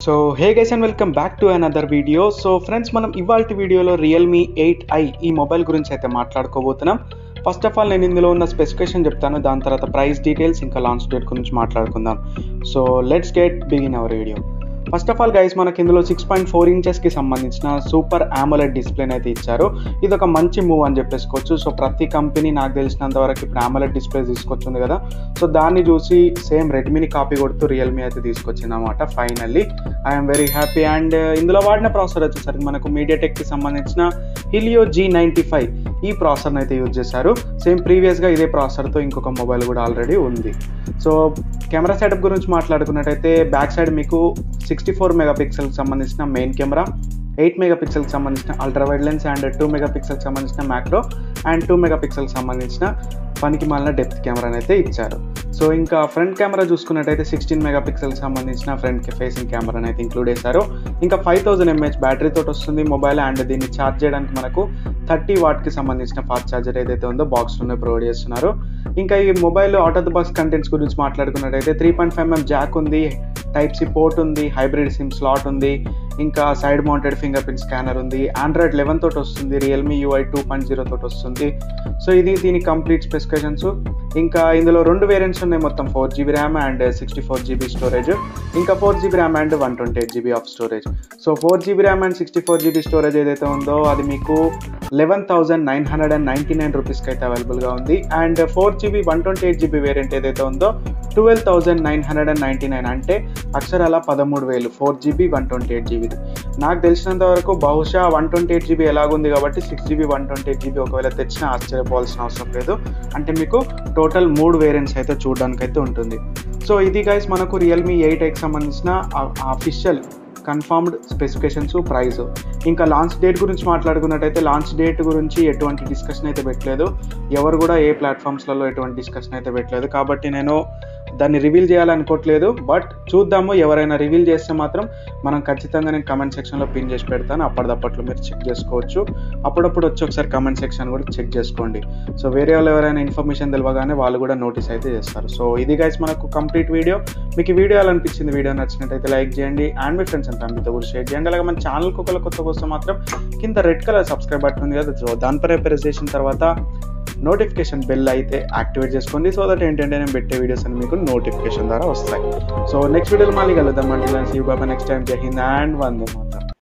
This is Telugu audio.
So hey guys and welcome back to another video. So friends, మనం ఇవాల్టి వీడియోలో రియల్మీ 8i ఈ మొబైల్ గురించి అయితే మాట్లాడుకోబోతున్నాం. ఫస్ట్ ఆఫ్ ఆల్ నేను ఇందులో ఉన్న స్పెసిఫికేషన్ చెప్తాను, దాని తర్వాత ప్రైస్ డీటెయిల్స్ ఇంకా లాంచ్ డేట్ గురించి మాట్లాడుకుందాం. So let's get begin our video. First of all guys, మనకి ఇందులో 6.4 ఇంచెస్కి సంబంధించిన సూపర్ AMOLED డిస్ప్లేని అయితే ఇచ్చారు. ఇది ఒక మంచి మూవ్ అని చెప్పేసుకోవచ్చు. సో ప్రతి కంపెనీ నాకు తెలిసినంత వరకు ఇప్పుడు AMOLED డిస్ప్లే తీసుకొచ్చింది కదా, సో దాన్ని చూసి సేమ్ రెడ్మీని కాపీ కొడుతూ రియల్మీ అయితే తీసుకొచ్చింది అనమాట. Finally I'm very happy. And ఇందులో వాడిన ప్రాసెసర్ వచ్చేసరికి మనకు మీడియాటెక్కి సంబంధించిన Helio G95 ఈ ప్రాసెసర్ని అయితే యూజ్ చేశారు. సేమ్ ప్రీవియస్గా ఇదే ప్రాసెసర్తో ఇంకొక మొబైల్ కూడా ఆల్రెడీ ఉంది. సో కెమెరా సెటప్ గురించి మాట్లాడుకున్నట్టయితే బ్యాక్ సైడ్ మీకు 64 మెగాపిక్సెల్కి సంబంధించిన మెయిన్ కెమెరా, 8 మెగాపిక్సెల్కి సంబంధించిన అల్ట్రా వైడ్ లెన్స్ అండ్ 2 మెగాపిక్సెల్కి సంబంధించిన మ్యాక్రో అండ్ 2 మెగాపిక్సెల్కి సంబంధించిన పనికి మాలిన డెప్త్ కెమెరాని అయితే ఇచ్చారు. సో ఇంకా ఫ్రంట్ కెమెరా చూసుకున్నట్టయితే 16 మెగాపిక్సెల్కి సంబంధించిన ఫ్రంట్ ఫేసింగ్ కెమెరాని అయితే ఇంక్లూడ్ చేశారు. ఇంకా 5000 mAh బ్యాటరీ తోటి వస్తుంది మొబైల్. అండ్ దీన్ని ఛార్జ్ చేయడానికి మనకు 30 వాట్కి సంబంధించిన ఫాస్ట్ ఛార్జర్ ఏదైతే ఉందో బాక్స్లోనే ప్రొవైడ్ చేస్తున్నారు. ఇంకా ఈ mobile out of the box contents గురించి మాట్లాడుకున్నట్టయితే 3.5mm జాక్ ఉంది, టైప్ సి పోర్ట్ ఉంది, హైబ్రిడ్ సిమ్ స్లాట్ ఉంది, ఇంకా side mounted finger print scanner ఉంది, Android 11 తోటి వస్తుంది, Realme UI 2.0 తోటి వస్తుంది. సో ఇది దీని కంప్లీట్ స్పెసిఫికేషన్స్. ఇంకా ఇందులో 2 వేరియంట్స్ ఉన్నాయి, మొత్తం 4GB RAM and 64GB storage, ఇంకా 4GB RAM and 128GB of storage. So 4GB RAM and 64GB storage ఏదైతే ఉందో అది మీకు 11,999 రూపీస్కి అయితే అవైలబుల్గా ఉంది. అండ్ 4GB 128GB వేరియంట్ ఏదైతే ఉందో 12,999, అంటే అక్షరాల 13,000 4GB 128GB. నాకు తెలిసినంత వరకు బహుశా 128GB ఎలాగుంది కాబట్టి 6GB 128GB ఒకవేళ తెచ్చినా ఆశ్చర్యపోవాల్సిన అవసరం లేదు. అంటే మీకు టోటల్ 3 వేరియంట్స్ అయితే చూడడానికి అయితే ఉంటుంది. సో ఇది గైస్ మనకు రియల్మీ 8iకి సంబంధించిన అఫీషియల్ కన్ఫర్మ్డ్ స్పెసిఫికేషన్స్, ప్రైస్. ఇంకా లాంచ్ డేట్ గురించి మాట్లాడుకున్నట్టయితే లాంచ్ డేట్ గురించి ఎటువంటి డిస్కషన్ అయితే పెట్టలేదు. ఎవరు కూడా ఏ ప్లాట్ఫామ్స్లలో ఎటువంటి డిస్కషన్ అయితే పెట్టలేదు, కాబట్టి నేను దాన్ని రివీల్ చేయాలనుకోవట్లేదు. బట్ చూద్దాము, ఎవరైనా రివీల్ చేస్తే మాత్రం మనం ఖచ్చితంగా నేను కమెంట్ సెక్షన్లో పిన్ చేసి పెడతాను. అప్పటిదప్పట్లో మీరు చెక్ చేసుకోవచ్చు. అప్పుడప్పుడు వచ్చి ఒకసారి కమెంట్ సెక్షన్ కూడా చెక్ చేసుకోండి. సో వేరే వాళ్ళు ఎవరైనా ఇన్ఫర్మేషన్ తెలియగానే వాళ్ళు కూడా నోటీస్ అయితే చేస్తారు. సో ఇది గైస్ మనకు కంప్లీట్ వీడియో. మీకు ఈ వీడియో ఎలా అనిపించింది? వీడియో నచ్చినట్టయితే లైక్ చేయండి అండ్ మీ ఫ్రెండ్స్ అండ్ ఫ్యామిలీతో కూడా షేర్ చేయండి. అలాగే మన ఛానల్కి ఒకవేళ కొత్త కోసం మాత్రం కింద రెడ్ కలర్ సబ్స్క్రైబ్ బటన్ ఉంది కదా, సో దానిపై ప్రెస్ చేసిన తర్వాత నోటిఫికేషన్ బెల్ అయితే యాక్టివేట్ చేసుకోండి. సో దట్ ఏంటంటే నేను పెట్టే వీడియోస్ అని మీకు నోటిఫికేషన్ ద్వారా వస్తాయి. సో నెక్స్ట్ వీడియోలో మళ్ళీ కలుద్దాం. అంటే see you by next time. జై హింద్ అండ్ వందే మాతరం.